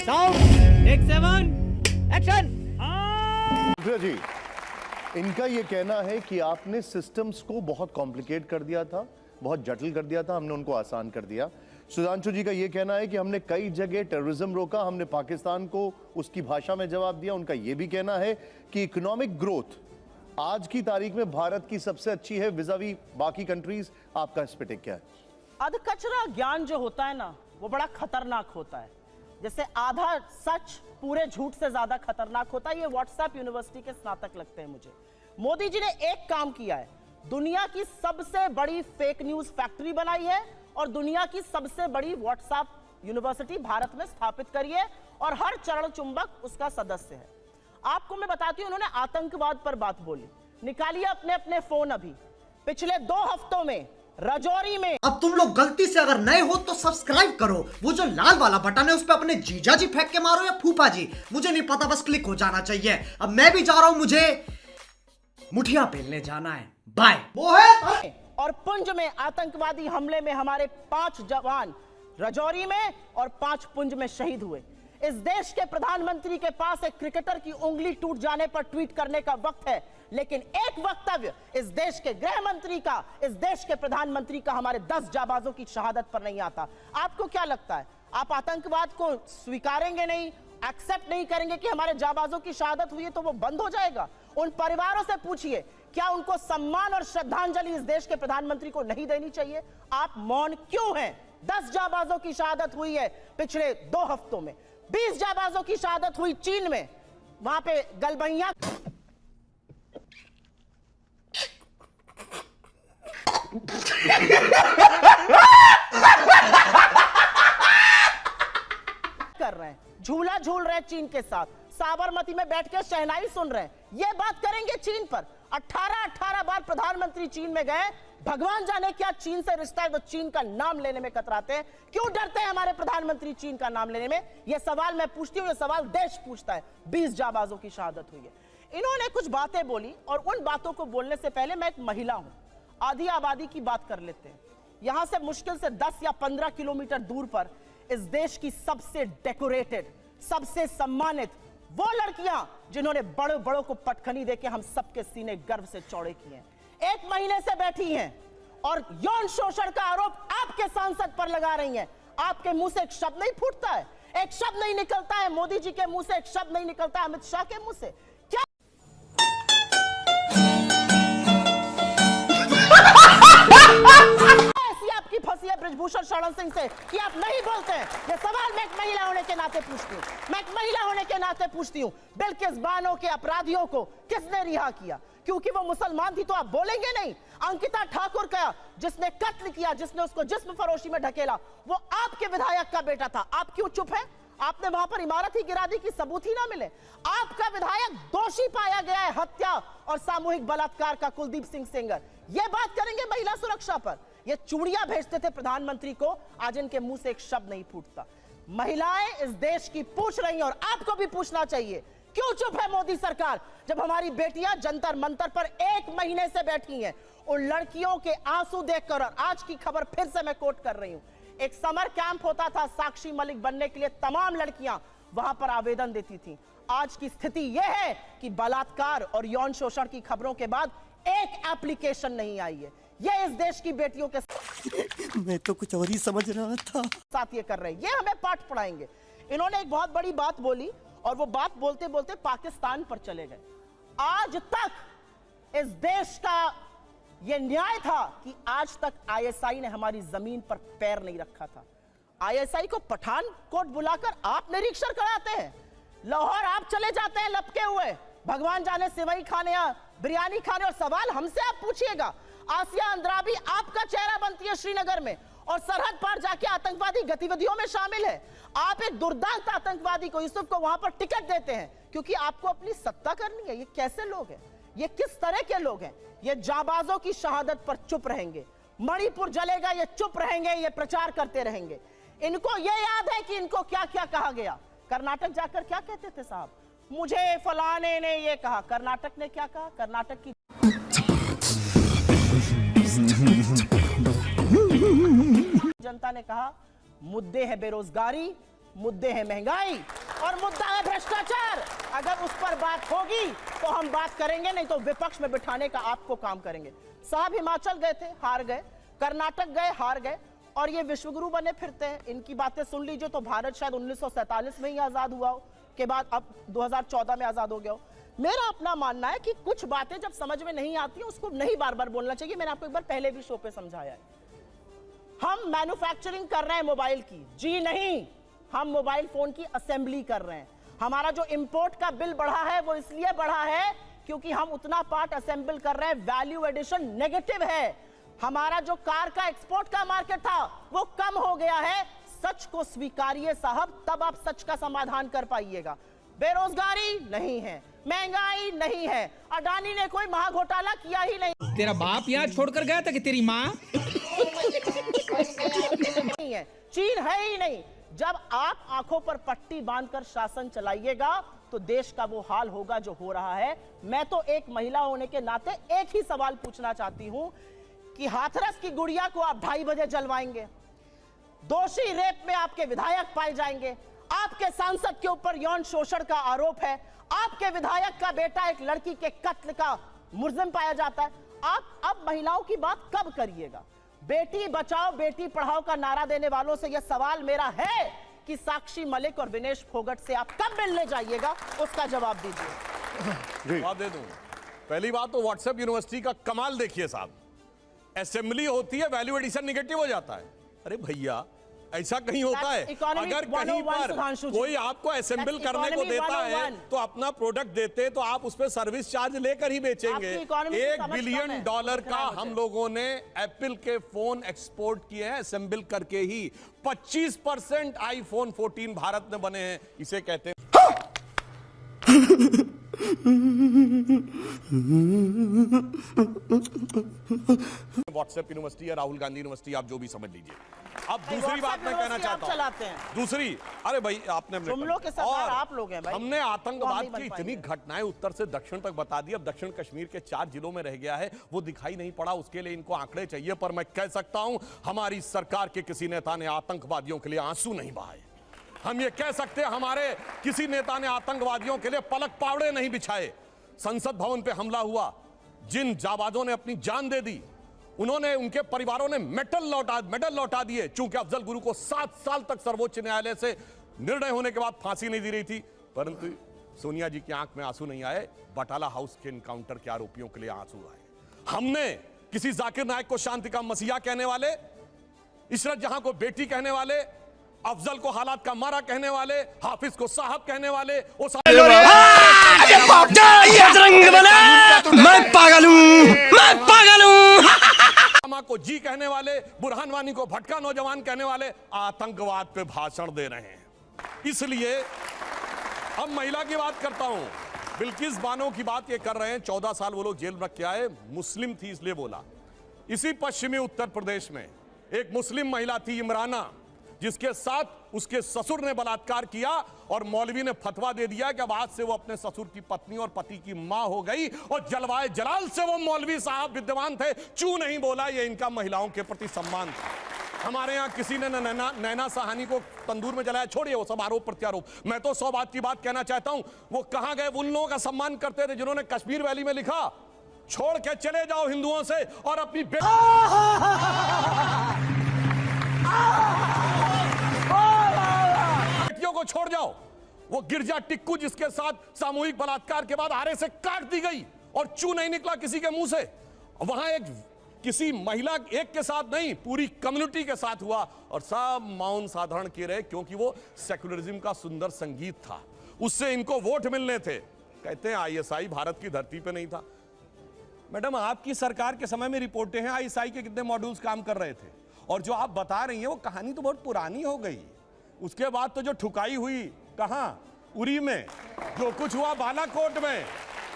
Sound take 7 action. जी, इनका ये कहना है कि आपने सिस्टम्स को बहुत कॉम्प्लिकेट कर दिया था, बहुत जटिल कर दिया था, हमने उनको आसान कर दिया। सुधांशु जी का ये कहना है कि हमने कई जगह टेररिज्म रोका, हमने पाकिस्तान को उसकी भाषा में जवाब दिया। उनका ये भी कहना है कि इकोनॉमिक ग्रोथ आज की तारीख में भारत की सबसे अच्छी है विज़ावी बाकी कंट्रीज। आपका इस पे टेक क्या है? अधकचरा ज्ञान जो होता है ना, वो बड़ा खतरनाक होता है। जैसे आधा सच पूरे झूठ से ज्यादा खतरनाक होता है। ये व्हाट्सएप यूनिवर्सिटी के स्नातक लगते हैं मुझे। मोदी जी ने एक काम किया है, दुनिया की सबसे बड़ी फेक न्यूज फैक्ट्री बनाई है और दुनिया की सबसे बड़ी व्हाट्सएप यूनिवर्सिटी भारत में स्थापित करी है और हर चरण चुंबक उसका सदस्य है। आपको मैं बताती हूं, उन्होंने आतंकवाद पर बात बोली। निकालिए अपने अपने फोन अभी, पिछले 2 हफ्तों में राजौरी में। अब तुम लोग गलती से अगर नए हो तो सब्सक्राइब करो, वो जो लाल वाला बटन है उस पर अपने जीजा जी फेंक के मारो या फूफा जी, मुझे नहीं पता, बस क्लिक हो जाना चाहिए। अब मैं भी जा रहा हूं, मुझे मुठिया पेलने जाना है। बाय। मोहित। और पुंज में आतंकवादी हमले में हमारे 5 जवान राजौरी में और 5 पुंज में शहीद हुए। इस देश के प्रधानमंत्री के पास एक क्रिकेटर की उंगली टूट जाने पर ट्वीट करने का वक्त है, लेकिन एक वक्तव्य इस देश के गृह मंत्री का, इस देश के प्रधानमंत्री का हमारे 10 जाबाजों की शहादत पर नहीं आता। आपको क्या लगता है, आप आतंकवाद को स्वीकारेंगे नहीं, एक्सेप्ट नहीं करेंगे कि हमारे जाबाजों की शहादत हुई है तो वो बंद हो जाएगा? उन परिवारों से पूछिए, क्या उनको सम्मान और श्रद्धांजलि इस देश के प्रधानमंत्री को नहीं देनी चाहिए? आप मौन क्यों हैं? 10 जाबाजों की शहादत हुई है पिछले 2 हफ्तों में। 20 जाबाजों की शहादत हुई चीन में, वहां पे गलबैया। कर रहे हैं, झूला झूल रहे हैं चीन के साथ, साबरमती में बैठ के शहनाई सुन रहे हैं। ये बात करेंगे चीन पर? 18 बार प्रधानमंत्री चीन में गए, भगवान जाने क्या चीन से रिश्ता है तो चीन का नाम लेने में कतराते हैं। क्यों डरते हैं हमारे प्रधानमंत्री चीन का नाम लेने में? यह सवाल मैं पूछती हूं, यह सवाल देश पूछता है। 20 जाबाजों की शहादत हुई है। इन्होंने कुछ बातें बोली और उन बातों को बोलने से पहले मैं एक महिला हूं, आधी आबादी की बात कर लेते हैं। यहां से मुश्किल से 10 या 15 किलोमीटर दूर पर इस देश की सबसे डेकोरेटेड, सबसे सम्मानित वो लड़कियां जिन्होंने बड़े बड़ों को पटखनी देके हम सबके सीने गर्व से चौड़े किए हैं, 1 महीने से बैठी हैं और यौन शोषण का आरोप आपके सांसद पर लगा रही हैं। आपके मुंह से एक शब्द नहीं फूटता है, एक शब्द नहीं निकलता है मोदी जी के मुंह से, एक शब्द नहीं निकलता है अमित शाह के मुंह से। क्या ऐसी आपकी फंसी है ब्रिजभूषण शरण सिंह से कि आप नहीं बोलते हैं? ये सवाल मैं एक महिला होने के नाते पूछती हूँ, मैं एक महिला होने के नाते पूछती हूँ। बिल्किस बानो के अपराधियों को किसने रिहा किया? क्योंकि वो मुसलमान थी तो आप बोलेंगे नहीं? अंकिता ठाकुर का जिसने कत्ल किया, जिसने उसको जिस्म फरोशी में ढकेला, वो आपके विधायक का बेटा था। आप क्यों चुप हैं? आपने वहां पर इमारत ही गिरा दी कि सबूत ही ना मिले। आपका विधायक दोषी पाया गया है हत्या और सामूहिक बलात्कार का, कुलदीप सिंह सेंगर। ये बात करेंगे महिला सुरक्षा पर? ये चूड़ियां भेजते थे प्रधानमंत्री को, आज इनके मुंह से एक शब्द नहीं फूटता। महिलाएं इस देश की पूछ रही हैं और आपको भी पूछना चाहिए, क्यों चुप है मोदी सरकार जब हमारी बेटियां जंतर मंतर पर 1 महीने से बैठी हैं? उन लड़कियों के आंसू देखकर, और आज की खबर फिर से मैं कोट कर रही हूं, एक समर कैंप होता था साक्षी मलिक बनने के लिए, तमाम लड़कियां वहां पर आवेदन देती थी। आज की स्थिति यह है कि बलात्कार और यौन शोषण की खबरों के बाद एक एप्लीकेशन नहीं आई है। ये इस देश की बेटियों के मैं तो कुछ और ही समझ रहा था। साथ ये कर रहे हैं, ये हमें पाठ पढ़ाएंगे। इन्होंने एक बहुत बड़ी बात बोली और वो बात बोलते बोलते पाकिस्तान पर चले गए। आज तक इस देश का यह न्याय था कि आज तक आईएसआई ने हमारी जमीन पर पैर नहीं रखा था। आईएसआई को पठानकोट बुलाकर आप निरीक्षण कराते हैं, लाहौर आप चले जाते हैं लपके हुए, भगवान जाने सेवई खाने या बिरयानी खाने, और सवाल हमसे आप पूछिएगा। आसिया अंद्राबी आपका चेहरा बनती है श्रीनगर में और सरहद पार जाके आतंकवादी गतिविधियों में शामिल है। आप एक दुर्दांत आतंकवादी को, यूसुफ को वहां पर टिकट देते हैं क्योंकि आपको अपनी सत्ता करनी है। ये कैसे लोग हैं? ये किस तरह के लोग हैं? ये जाबाजों की शहादत पर चुप रहेंगे, मणिपुर जलेगा ये चुप रहेंगे, ये प्रचार करते रहेंगे। इनको ये याद है कि इनको क्या क्या कहा गया। कर्नाटक जाकर क्या कहते थे साहब? मुझे फलाने ने ये कहा। कर्नाटक ने क्या कहा? कर्नाटक की जनता ने कहा मुद्दे है बेरोजगारी, मुद्दे हैं महंगाई और मुद्दा है भ्रष्टाचार। अगर उस पर बात होगी तो हम बात करेंगे, नहीं तो विपक्ष में बिठाने का आपको काम करेंगे। साहब हिमाचल गए थे, हार गए, कर्नाटक गए, हार गए, और ये विश्वगुरु बने फिरते हैं। इनकी बातें सुन लीजिए तो भारत शायद 1947 में ही आजाद हुआ हो, के बाद अब 2014 में आजाद हो गया हो। मेरा अपना मानना है कि कुछ बातें जब समझ में नहीं आती है उसको नहीं बार बार बोलना चाहिए। मैंने आपको एक बार पहले भी शो पे समझाया है। हम मैन्युफैक्चरिंग कर रहे हैं मोबाइल की, जी नहीं, हम मोबाइल फोन की असेंबली कर रहे हैं। हमारा जो इंपोर्ट का बिल बढ़ा है वो इसलिए बढ़ा है क्योंकि हम उतना पार्ट असेंबल कर रहे हैं, वैल्यू एडिशन नेगेटिव है। हमारा जो कार का एक्सपोर्ट का मार्केट था वो कम हो गया है। सच को स्वीकारिए साहब, तब आप सच का समाधान कर पाइएगा। बेरोजगारी नहीं है, महंगाई नहीं है, अडानी ने कोई महाघोटाला किया ही नहीं। तेरा बाप यहाँ छोड़कर गया था कि तेरी माँ? नहीं है, चीन है ही नहीं। जब आप आंखों पर पट्टी बांधकर शासन चलाइएगा तो देश का वो हाल होगा जो हो रहा है। मैं तो एक महिला होने के नाते एक ही सवाल पूछना चाहती हूं कि हाथरस की गुड़िया को आप 2:30 बजे जलवाएंगे, दोषी रेप में आपके विधायक पाए जाएंगे, आपके सांसद के ऊपर यौन शोषण का आरोप है, आपके विधायक का बेटा एक लड़की के कत्ल का मुलजिम पाया जाता है। आप अब महिलाओं की बात कब करिएगा? बेटी बचाओ बेटी पढ़ाओ का नारा देने वालों से यह सवाल मेरा है कि साक्षी मलिक और विनेश फोगट से आप कब मिलने जाइएगा, उसका जवाब दीजिए। जवाब दे दूं। पहली बात तो व्हाट्सएप यूनिवर्सिटी का कमाल देखिए साहब, असेंबली होती है, वैल्यू एडिशन निगेटिव हो जाता है। अरे भैया ऐसा कहीं होता है? अगर कहीं पर कोई आपको असेंबल करने को देता है तो अपना प्रोडक्ट देते तो आप उस पर सर्विस चार्ज लेकर ही बेचेंगे। $1 बिलियन का हम लोगों ने एप्पल के फोन एक्सपोर्ट किए हैं असेंबल करके ही। 25% आईफोन 14 भारत में बने हैं, इसे कहते हैं व्हाट्सएप यूनिवर्सिटी या राहुल गांधी यूनिवर्सिटी, आप जो भी समझ लीजिए। अब दूसरी बात मैं कहना चाहता हूं, दूसरी, अरे भाई आपने और आप लोग हैं भाई, हमने आतंकवाद की इतनी घटनाएं उत्तर से दक्षिण तक बता दी। अब दक्षिण कश्मीर के 4 जिलों में रह गया है, वो दिखाई नहीं पड़ा, उसके लिए इनको आंकड़े चाहिए। पर मैं कह सकता हूं हमारी सरकार के किसी नेता ने आतंकवादियों के लिए आंसू नहीं बहाए। हम ये कह सकते हैं हमारे किसी नेता ने आतंकवादियों के लिए पलक पावड़े नहीं बिछाए। संसद भवन पे हमला हुआ, जिन जाबाजों ने अपनी जान दे दी, उन्होंने, उनके परिवारों ने मेडल लौटा दिए। चूंकि अफजल गुरु को 7 साल तक सर्वोच्च न्यायालय से निर्णय होने के बाद फांसी नहीं दी रही थी, परंतु सोनिया जी की आंख में आंसू नहीं आए। बटाला हाउस के एनकाउंटर के आरोपियों के लिए आंसू आए। हमने किसी जाकिर नायक को शांति का मसीहा कहने वाले, इशरत जहां को बेटी कहने वाले, अफजल को हालात का मारा कहने वाले, हाफिज को साहब कहने वाले, मैं पागल हूं। को जी कहने वाले, बुरहान वानी को भटका नौजवान कहने वाले आतंकवाद पे भाषण दे रहे हैं। इसलिए अब महिला की बात करता हूं। बिल्किस बानो की बात ये कर रहे हैं, 14 साल वो लोग जेल में रख के आए, मुस्लिम थी इसलिए बोला। इसी पश्चिमी उत्तर प्रदेश में एक मुस्लिम महिला थी इमराना, जिसके साथ उसके ससुर ने बलात्कार किया और मौलवी ने फतवा दे दिया कि अब आज से वो अपने ससुर की पत्नी और पति की मां हो गई। और जलवाए जलाल से वो मौलवी साहब विद्यमान थे, चू नहीं बोला। ये इनका महिलाओं के प्रति सम्मान था। हमारे यहाँ किसी ने नैना साहनी को तंदूर में जलाया, छोड़िए वो सब आरोप प्रत्यारोप। मैं तो 100 बात की बात कहना चाहता हूं, वो कहां गए उन लोगों का सम्मान करते थे जिन्होंने कश्मीर वैली में लिखा, छोड़ के चले जाओ हिंदुओं से और अपनी बेटियों को छोड़ जाओ। वो गिरजा टिक्कू जिसके साथ सामूहिक बलात्कार के बाद आरे से काट दी गई और चू नहीं निकला किसी के मुंह से। वहां एक किसी महिला एक के साथ नहीं, पूरी कम्युनिटी के साथ हुआ और सब मौन साधारण किए रहे, क्योंकि वो सेकुलरिज्म का सुंदर संगीत था, उससे इनको वोट मिलने थे। कहते हैं आईएसआई भारत की धरती पे नहीं था। मैडम, आपकी सरकार के समय में रिपोर्टें हैं आईएसआई के कितने मॉड्यूल्स काम कर रहे थे, और जो आप बता रही हैं वो कहानी तो बहुत पुरानी हो गई। उसके बाद तो जो ठुकाई हुई कहां, उरी में, जो कुछ हुआ बालाकोट में,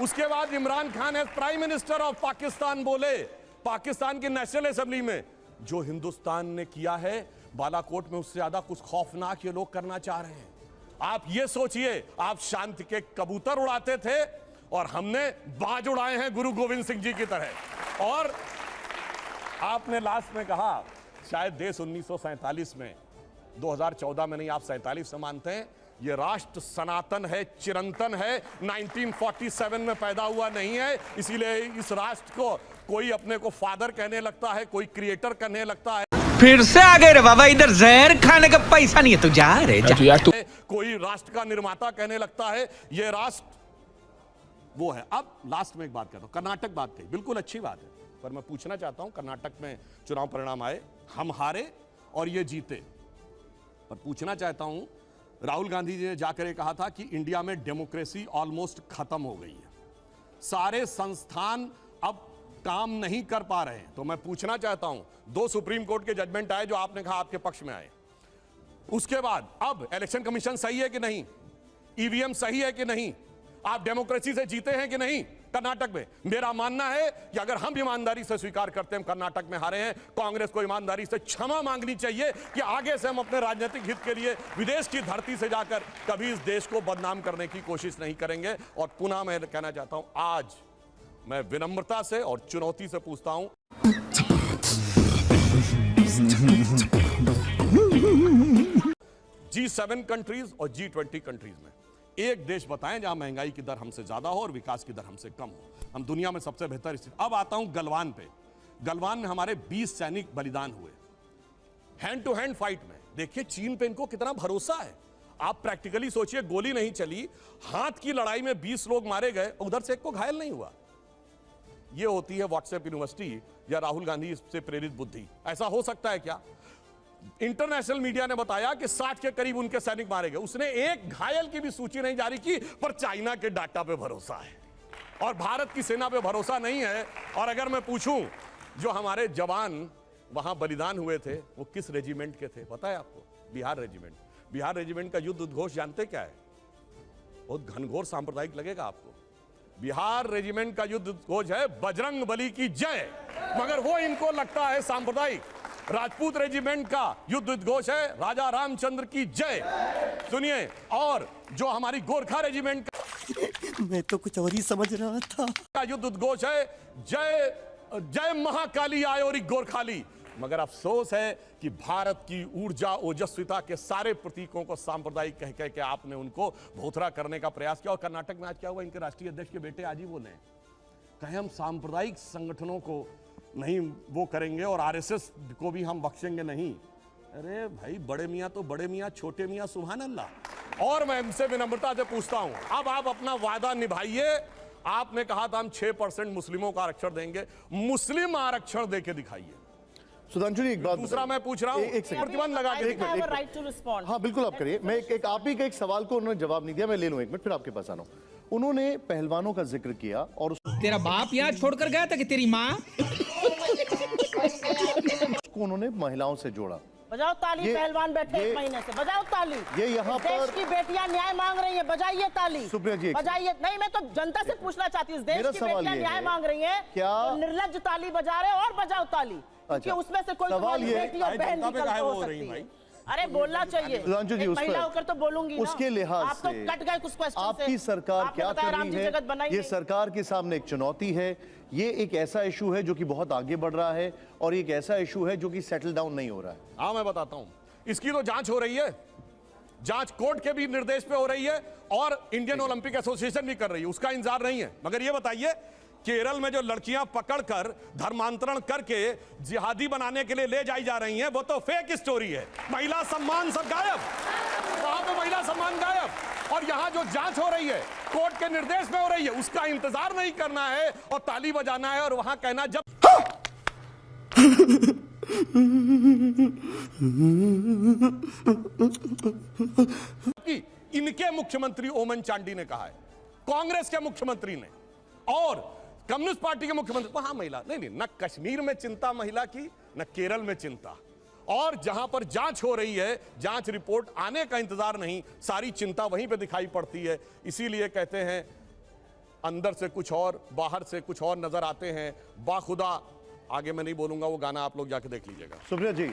उसके बाद Imran Khan as prime minister of Pakistan बोले पाकिस्तान की नेशनल असेंबली में, जो हिंदुस्तान ने किया है बालाकोट में उससे ज्यादा कुछ खौफनाक ये लोग करना चाह रहे हैं। आप ये सोचिए, आप शांति के कबूतर उड़ाते थे और हमने बाज उड़ाए हैं गुरु गोविंद सिंह जी की तरह। और आपने लास्ट में कहा शायद देश 1947 में 2014 में नहीं, आप 47 से मानते हैं। ये राष्ट्र सनातन है, चिरंतन है, 1947 में पैदा हुआ नहीं है। इसीलिए इस राष्ट्र को कोई अपने को फादर कहने लगता है, कोई क्रिएटर कहने लगता है। फिर से आ गए रे बाबा, इधर जहर खाने का पैसा नहीं है, तू जा रे जा। कोई राष्ट्र का निर्माता कहने लगता है। ये राष्ट्र वो है। अब लास्ट में एक बात कहता हूं, कर्नाटक बात कही, बिल्कुल अच्छी बात है, पर मैं पूछना चाहता हूं, कर्नाटक में चुनाव परिणाम आए, हम हारे और ये जीते, पर पूछना चाहता हूं, राहुल गांधी जी ने जाकर ये कहा था कि इंडिया में डेमोक्रेसी ऑलमोस्ट खत्म हो गई है, सारे संस्थान अब काम नहीं कर पा रहे हैं। तो मैं पूछना चाहता हूं, 2 सुप्रीम कोर्ट के जजमेंट आए जो आपने कहा आपके पक्ष में आए, उसके बाद अब इलेक्शन कमीशन सही है कि नहीं, ईवीएम सही है कि नहीं, आप डेमोक्रेसी से जीते हैं कि नहीं कर्नाटक में? मेरा मानना है कि अगर हम ईमानदारी से स्वीकार करते हैं हम कर्नाटक में हारे हैं, कांग्रेस को ईमानदारी से क्षमा मांगनी चाहिए कि आगे से हम अपने राजनीतिक हित के लिए विदेश की धरती से जाकर कभी इस देश को बदनाम करने की कोशिश नहीं करेंगे। और पुनः मैं कहना चाहता हूं, आज मैं विनम्रता से और चुनौती से पूछता हूं, G7 कंट्रीज और G20 कंट्रीज में एक देश बताएं जहां महंगाई की दर हमसे ज्यादा हो और विकास की दर हमसे कम हो। हम दुनिया में सबसे बेहतर स्थिति। अब आता हूं गलवान पे। गलवान में हमारे 20 सैनिक बलिदान हुए हैंड टू हैंड फाइट में। देखिए चीन पे इनको कितना भरोसा है। आप प्रैक्टिकली सोचिए, गोली नहीं चली, हाथ की लड़ाई में 20 लोग मारे गए, उधर से एक को घायल नहीं हुआ। यह होती है व्हाट्सएप यूनिवर्सिटी या राहुल गांधी से प्रेरित बुद्धि। ऐसा हो सकता है क्या? इंटरनेशनल मीडिया ने बताया कि 60 के करीब उनके सैनिक मारे गए, उसने एक घायल की भी सूची नहीं जारी की, पर चाइना के डाटा पे भरोसा है और भारत की सेना पे भरोसा नहीं है। और अगर मैं पूछूं, जो हमारे जवान वहां बलिदान हुए थे वो किस रेजिमेंट के थे पता है आपको? बिहार रेजिमेंट। बिहार रेजिमेंट का युद्ध उद्घोष जानते क्या है? बहुत घनघोर सांप्रदायिक लगेगा आपको। बिहार रेजिमेंट का युद्ध उद्घोष है बजरंग बली की जय, मगर वो इनको लगता है सांप्रदायिक। राजपूत रेजिमेंट का युद्ध उद्घोष है राजा रामचंद्र की जय। सुनिए, और जो हमारी गोरखा रेजिमेंट का मैं तो कुछ और ही समझ रहा था। युद्ध उद्घोष है जय जय महाकाली आयोरी गोरखाली। मगर अफसोस है कि भारत की ऊर्जा ओजस्विता के सारे प्रतीकों को सांप्रदायिक कह कह के आपने उनको भोथरा करने का प्रयास किया। और कर्नाटक में आज क्या हुआ? इनके राष्ट्रीय अध्यक्ष के बेटे आज ही बोले, कहे हम सांप्रदायिक संगठनों को नहीं वो करेंगे और आरएसएस को भी हम बख्शेंगे नहीं। अरे भाई, बड़े मियां तो बड़े मियां, छोटे मियां सुभान अल्लाह। और मैं इनसे विनम्रता से पूछता हूं, अब आप अपना वादा निभाइए। आपने कहा था हम 6% मुस्लिमों का आरक्षण देंगे, मुस्लिम आरक्षण देके दिखाइए। सुधांशु जी एक बात दूसरा मैं पूछ रहा हूं, एक सेकंड प्रतिबंध लगा के राइट टू रिस्पॉन्ड। हाँ बिल्कुल आप करिए। मैं एक आप ही का एक सवाल को उन्होंने जवाब नहीं दिया, मैं ले लूं 1 मिनट फिर आपके पास आना हूं। उन्होंने पहलवानों का जिक्र किया और तेरा बाप यहाँ छोड़कर गया था कि तेरी माँ? उसको उन्होंने महिलाओं से जोड़ा। बजाओ ताली, पहलवान बैठे 1 महीने से, बजाओ ताली। ये यहाँ देश पर की बेटियां न्याय मांग रही हैं, बजाइए ताली। सुप्रिया जी बजाइए। नहीं, मैं तो जनता से पूछना चाहती हूँ, देश मेरा की सवाल बेटियां ये न्याय है, मांग रही हैं, क्या तो निर्लज्ज ताली बजा रहे हो और बजाओ ताली, क्योंकि उसमें से कोई सवाल तुम्हारी ये बेटी और बहन जनता पे निकल काहे हो वो रही सकती भाई? है। अरे बोलना चाहिए, सुधांशु जी एक उस महिला पर होकर तो बोलूंगी ना। उसके लिहाज आप तो से कट गए कुछ क्वेश्चन से। आपकी सरकार आपने क्या बताया कर राम रही जी है? जगत बनाएंगे। ये सरकार के सामने एक चुनौती है। ये एक ऐसा इशू है जो कि बहुत आगे बढ़ रहा है और एक ऐसा इशू है जो कि सेटल डाउन नहीं हो रहा है। हाँ मैं बताता हूं, इसकी तो जांच हो रही है, जांच कोर्ट के भी निर्देश पे हो रही है और इंडियन ओलंपिक एसोसिएशन भी कर रही है, उसका इंतजार नहीं है। मगर ये बताइए, केरल में जो लड़कियां पकड़कर धर्मांतरण करके जिहादी बनाने के लिए ले जाई जा रही हैं, वो तो फेक स्टोरी है। महिला सम्मान सब गायब, वहां पे महिला सम्मान गायब। और यहां जो जांच हो रही है कोर्ट के निर्देश में हो रही है, उसका इंतजार नहीं करना है और ताली बजाना है और वहां कहना जब कि इनके मुख्यमंत्री ओमन चांडी ने कहा है, कांग्रेस के मुख्यमंत्री ने और कम्युनिस्ट पार्टी के मुख्यमंत्री, वहां महिला नहीं, न कश्मीर में चिंता महिला की, न केरल में चिंता। और जहां पर जांच हो रही है, जांच रिपोर्ट आने का इंतजार नहीं, सारी चिंता वहीं पे दिखाई पड़ती है। इसीलिए कहते हैं अंदर से कुछ और, बाहर से कुछ और नजर आते हैं। बाखुदा, आगे मैं नहीं बोलूंगा, वो गाना आप लोग जाके देख लीजिएगा। सुप्रिया जी